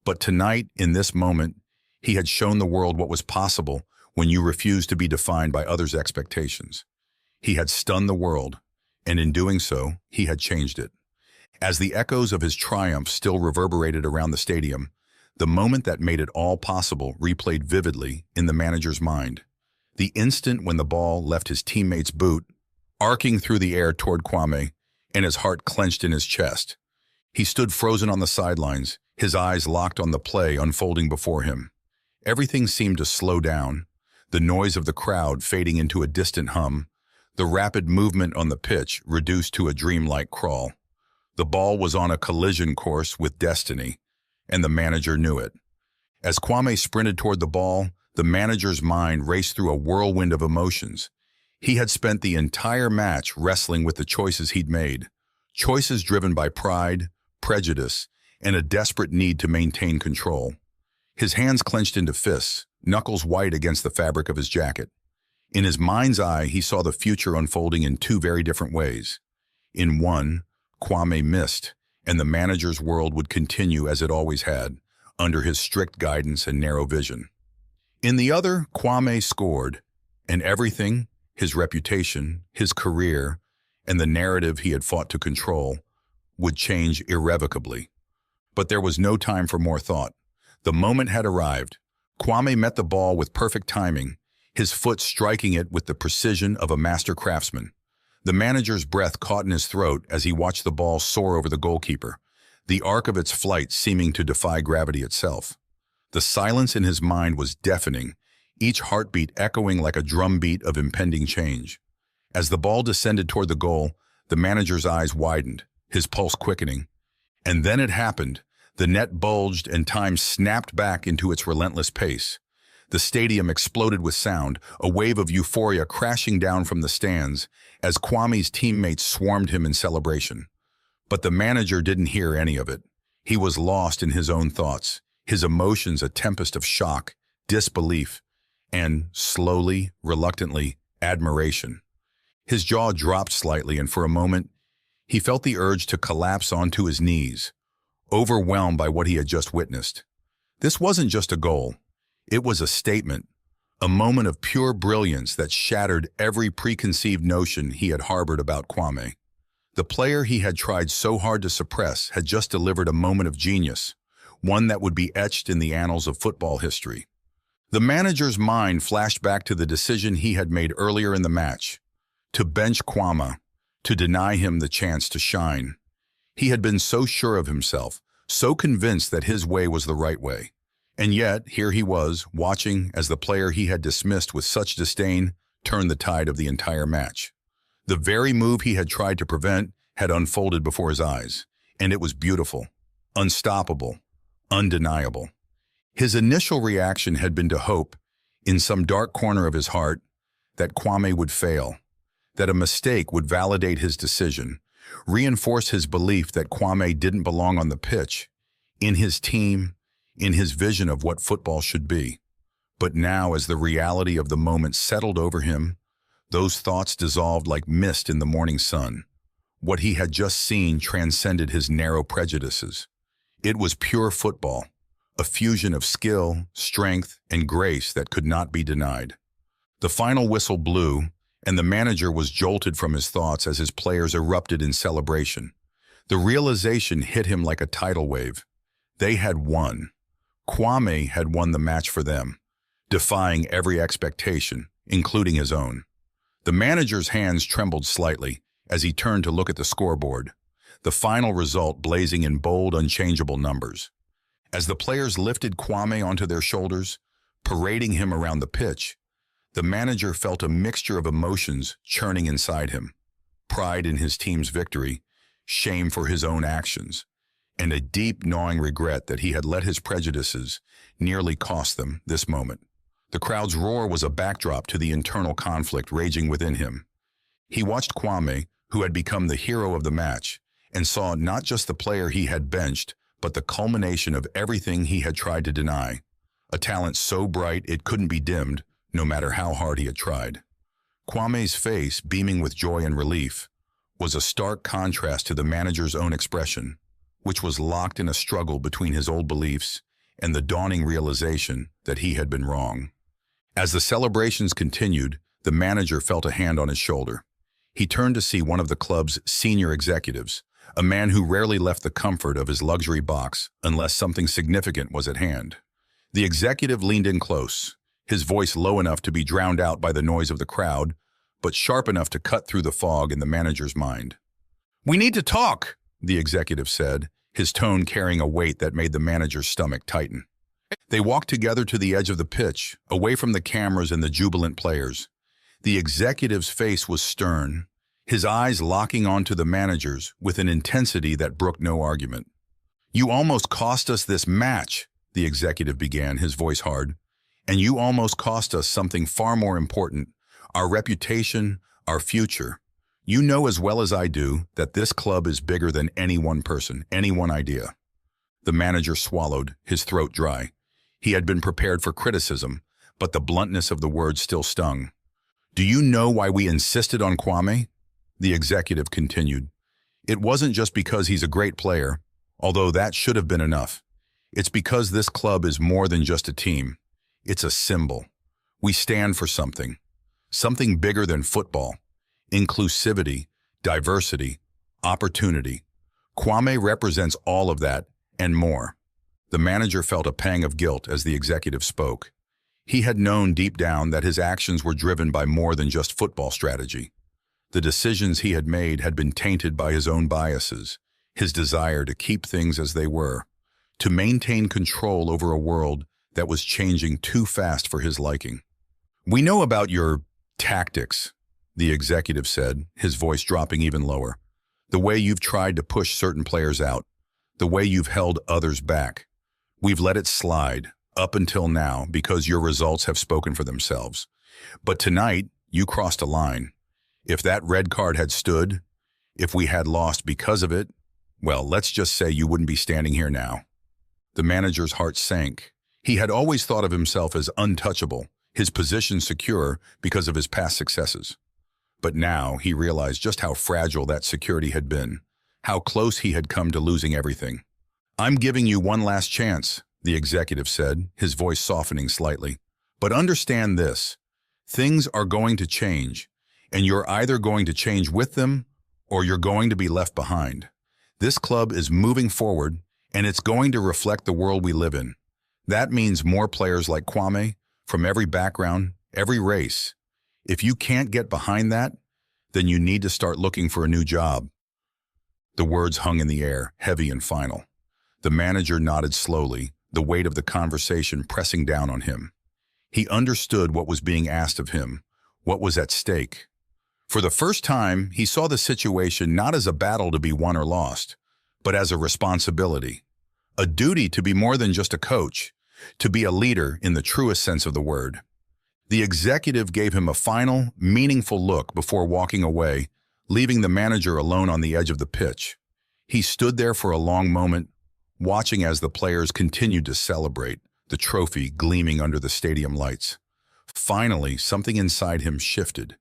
But tonight, in this moment, he had shown the world what was possible when you refused to be defined by others' expectations. He had stunned the world, and in doing so, he had changed it. As the echoes of his triumph still reverberated around the stadium, the moment that made it all possible replayed vividly in the manager's mind. The instant when the ball left his teammate's boot, arcing through the air toward Kwame, and his heart clenched in his chest. He stood frozen on the sidelines, his eyes locked on the play unfolding before him. Everything seemed to slow down, the noise of the crowd fading into a distant hum, the rapid movement on the pitch reduced to a dreamlike crawl. The ball was on a collision course with destiny, and the manager knew it. As Kwame sprinted toward the ball, the manager's mind raced through a whirlwind of emotions. He had spent the entire match wrestling with the choices he'd made, choices driven by pride, prejudice, and a desperate need to maintain control. His hands clenched into fists, knuckles white against the fabric of his jacket. In his mind's eye, he saw the future unfolding in two very different ways. In one, Kwame missed, and the manager's world would continue as it always had, under his strict guidance and narrow vision. In the other, Kwame scored, and everything, his reputation, his career, and the narrative he had fought to control, would change irrevocably. But there was no time for more thought. The moment had arrived. Kwame met the ball with perfect timing, his foot striking it with the precision of a master craftsman. The manager's breath caught in his throat as he watched the ball soar over the goalkeeper, the arc of its flight seeming to defy gravity itself. The silence in his mind was deafening, each heartbeat echoing like a drumbeat of impending change. As the ball descended toward the goal, the manager's eyes widened, his pulse quickening. And then it happened. The net bulged and time snapped back into its relentless pace. The stadium exploded with sound, a wave of euphoria crashing down from the stands as Kwame's teammates swarmed him in celebration. But the manager didn't hear any of it. He was lost in his own thoughts, his emotions a tempest of shock, disbelief, and, slowly, reluctantly, admiration. His jaw dropped slightly, and for a moment, he felt the urge to collapse onto his knees, overwhelmed by what he had just witnessed. This wasn't just a goal. It was a statement, a moment of pure brilliance that shattered every preconceived notion he had harbored about Kwame. The player he had tried so hard to suppress had just delivered a moment of genius, one that would be etched in the annals of football history. The manager's mind flashed back to the decision he had made earlier in the match, to bench Kwame, to deny him the chance to shine. He had been so sure of himself, so convinced that his way was the right way. And yet, here he was, watching as the player he had dismissed with such disdain turned the tide of the entire match. The very move he had tried to prevent had unfolded before his eyes, and it was beautiful, unstoppable, undeniable. His initial reaction had been to hope, in some dark corner of his heart, that Kwame would fail, that a mistake would validate his decision, reinforce his belief that Kwame didn't belong on the pitch, in his team, in his vision of what football should be. But now, as the reality of the moment settled over him, those thoughts dissolved like mist in the morning sun. What he had just seen transcended his narrow prejudices. It was pure football, a fusion of skill, strength, and grace that could not be denied. The final whistle blew, and the manager was jolted from his thoughts as his players erupted in celebration. The realization hit him like a tidal wave. They had won. Kwame had won the match for them, defying every expectation, including his own. The manager's hands trembled slightly as he turned to look at the scoreboard. the final result blazing in bold, unchangeable numbers. As the players lifted Kwame onto their shoulders, parading him around the pitch, the manager felt a mixture of emotions churning inside him. Pride in his team's victory, shame for his own actions, and a deep, gnawing regret that he had let his prejudices nearly cost them this moment. The crowd's roar was a backdrop to the internal conflict raging within him. He watched Kwame, who had become the hero of the match, and saw not just the player he had benched, but the culmination of everything he had tried to deny. A talent so bright it couldn't be dimmed, no matter how hard he had tried. Kwame's face, beaming with joy and relief, was a stark contrast to the manager's own expression, which was locked in a struggle between his old beliefs and the dawning realization that he had been wrong. As the celebrations continued, the manager felt a hand on his shoulder. He turned to see one of the club's senior executives, a man who rarely left the comfort of his luxury box unless something significant was at hand. The executive leaned in close, his voice low enough to be drowned out by the noise of the crowd, but sharp enough to cut through the fog in the manager's mind. "We need to talk," the executive said, his tone carrying a weight that made the manager's stomach tighten. They walked together to the edge of the pitch, away from the cameras and the jubilant players. The executive's face was stern, his eyes locking onto the manager's with an intensity that brooked no argument. "You almost cost us this match," the executive began, his voice hard. "And you almost cost us something far more important, our reputation, our future. You know as well as I do that this club is bigger than any one person, any one idea." The manager swallowed, his throat dry. He had been prepared for criticism, but the bluntness of the words still stung. "Do you know why we insisted on Kwame?" The executive continued. "It wasn't just because he's a great player, although that should have been enough. It's because this club is more than just a team. It's a symbol. We stand for something bigger than football. Inclusivity, diversity, opportunity. Kwame represents all of that and more." The manager felt a pang of guilt as the executive spoke. He had known deep down that his actions were driven by more than just football strategy. The decisions he had made had been tainted by his own biases, his desire to keep things as they were, to maintain control over a world that was changing too fast for his liking. "We know about your tactics," the executive said, his voice dropping even lower. "The way you've tried to push certain players out, the way you've held others back. We've let it slide, up until now, because your results have spoken for themselves. But tonight, you crossed a line. If that red card had stood, if we had lost because of it, well, let's just say you wouldn't be standing here now." The manager's heart sank. He had always thought of himself as untouchable, his position secure because of his past successes. But now he realized just how fragile that security had been, how close he had come to losing everything. "I'm giving you one last chance," the executive said, his voice softening slightly. "But understand this, things are going to change, and you're either going to change with them or you're going to be left behind. This club is moving forward, and it's going to reflect the world we live in. That means more players like Kwame, from every background, every race. If you can't get behind that, then you need to start looking for a new job." The words hung in the air, heavy and final. The manager nodded slowly, the weight of the conversation pressing down on him. He understood what was being asked of him, what was at stake. For the first time, he saw the situation not as a battle to be won or lost, but as a responsibility, a duty to be more than just a coach, to be a leader in the truest sense of the word. The executive gave him a final, meaningful look before walking away, leaving the manager alone on the edge of the pitch. He stood there for a long moment, watching as the players continued to celebrate, the trophy gleaming under the stadium lights. Finally, something inside him shifted.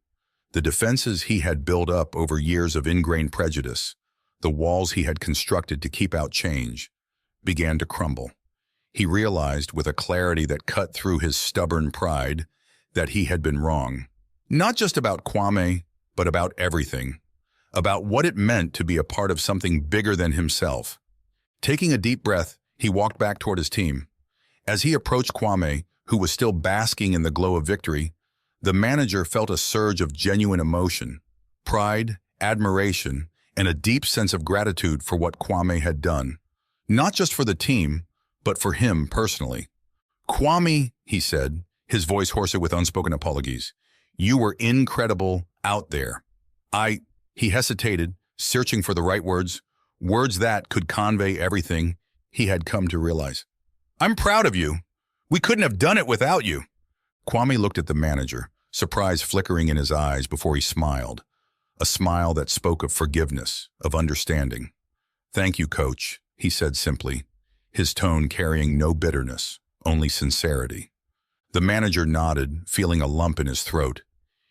The defenses he had built up over years of ingrained prejudice, the walls he had constructed to keep out change, began to crumble. He realized with a clarity that cut through his stubborn pride that he had been wrong. Not just about Kwame, but about everything. About what it meant to be a part of something bigger than himself. Taking a deep breath, he walked back toward his team. As he approached Kwame, who was still basking in the glow of victory, the manager felt a surge of genuine emotion, pride, admiration, and a deep sense of gratitude for what Kwame had done, not just for the team, but for him personally. "Kwame," he said, his voice hoarse with unspoken apologies, "you were incredible out there. He hesitated, searching for the right words that could convey everything he had come to realize. "I'm proud of you. We couldn't have done it without you." Kwame looked at the manager, surprise flickering in his eyes before he smiled, a smile that spoke of forgiveness, of understanding. "Thank you, coach," he said simply, his tone carrying no bitterness, only sincerity. The manager nodded, feeling a lump in his throat.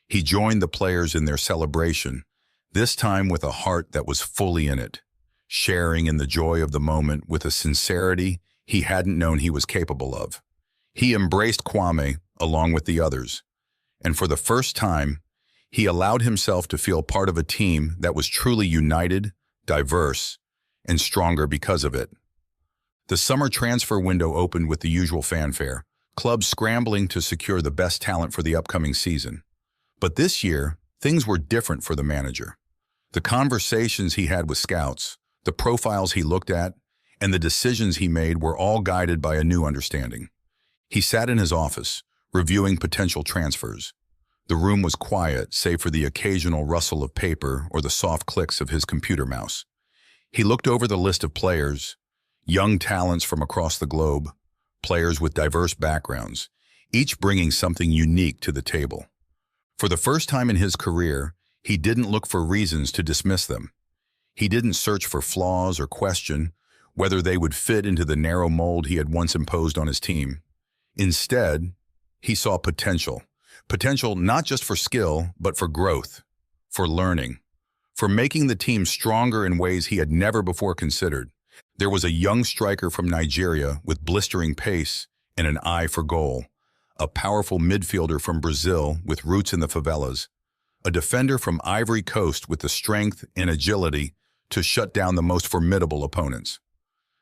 He joined the players in their celebration, this time with a heart that was fully in it, sharing in the joy of the moment with a sincerity he hadn't known he was capable of. He embraced Kwame along with the others, and for the first time, he allowed himself to feel part of a team that was truly united, diverse, and stronger because of it. The summer transfer window opened with the usual fanfare, clubs scrambling to secure the best talent for the upcoming season. But this year, things were different for the manager. The conversations he had with scouts, the profiles he looked at, and the decisions he made were all guided by a new understanding. He sat in his office, reviewing potential transfers. The room was quiet, save for the occasional rustle of paper or the soft clicks of his computer mouse. He looked over the list of players, young talents from across the globe, players with diverse backgrounds, each bringing something unique to the table. For the first time in his career, he didn't look for reasons to dismiss them. He didn't search for flaws or question whether they would fit into the narrow mold he had once imposed on his team. Instead, he saw potential. Potential not just for skill, but for growth, for learning, for making the team stronger in ways he had never before considered. There was a young striker from Nigeria with blistering pace and an eye for goal, a powerful midfielder from Brazil with roots in the favelas, a defender from Ivory Coast with the strength and agility to shut down the most formidable opponents.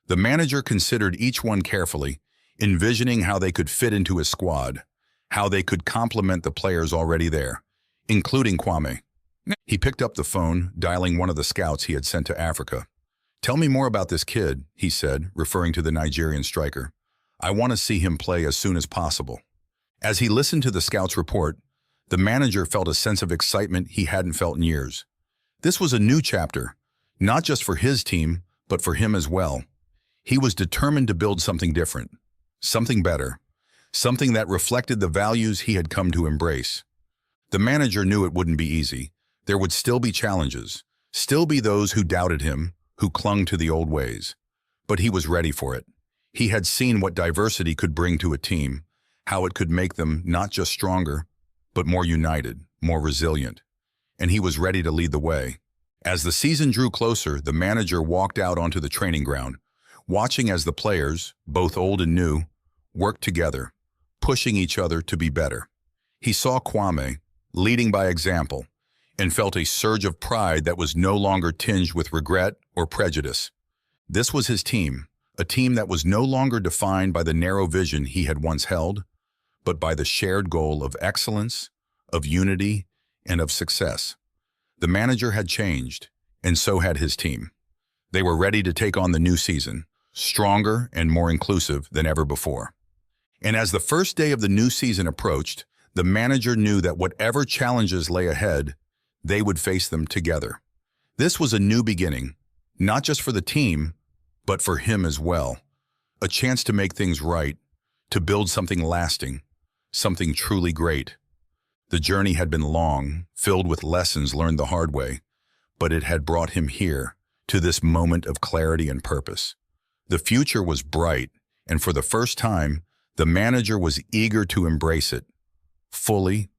The manager considered each one carefully, envisioning how they could fit into his squad, how they could complement the players already there, including Kwame. He picked up the phone, dialing one of the scouts he had sent to Africa. "Tell me more about this kid," he said, referring to the Nigerian striker. "I want to see him play as soon as possible." As he listened to the scout's report, the manager felt a sense of excitement he hadn't felt in years. This was a new chapter, not just for his team, but for him as well. He was determined to build something different, something better, something that reflected the values he had come to embrace. The manager knew it wouldn't be easy. There would still be challenges, still be those who doubted him, who clung to the old ways. But he was ready for it. He had seen what diversity could bring to a team, how it could make them not just stronger, but more united, more resilient. And he was ready to lead the way. As the season drew closer, the manager walked out onto the training ground, watching as the players, both old and new, worked together, pushing each other to be better. He saw Kwame, leading by example, and felt a surge of pride that was no longer tinged with regret or prejudice. This was his team, a team that was no longer defined by the narrow vision he had once held, but by the shared goal of excellence, of unity, and of success. The manager had changed, and so had his team. They were ready to take on the new season, stronger and more inclusive than ever before. And as the first day of the new season approached, the manager knew that whatever challenges lay ahead, they would face them together. This was a new beginning, not just for the team, but for him as well. A chance to make things right, to build something lasting, something truly great. The journey had been long, filled with lessons learned the hard way, but it had brought him here, to this moment of clarity and purpose. The future was bright, and for the first time, the manager was eager to embrace it, fully,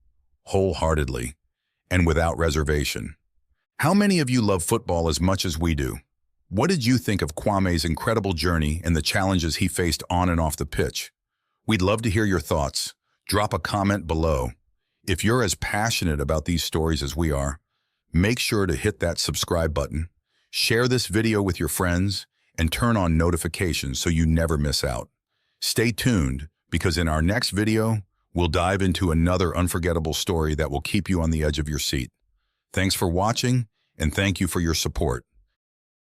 wholeheartedly, and without reservation. How many of you love football as much as we do? What did you think of Kwame's incredible journey and the challenges he faced on and off the pitch? We'd love to hear your thoughts. Drop a comment below. If you're as passionate about these stories as we are, make sure to hit that subscribe button, share this video with your friends, and turn on notifications so you never miss out. Stay tuned, because in our next video, we'll dive into another unforgettable story that will keep you on the edge of your seat. Thanks for watching, and thank you for your support.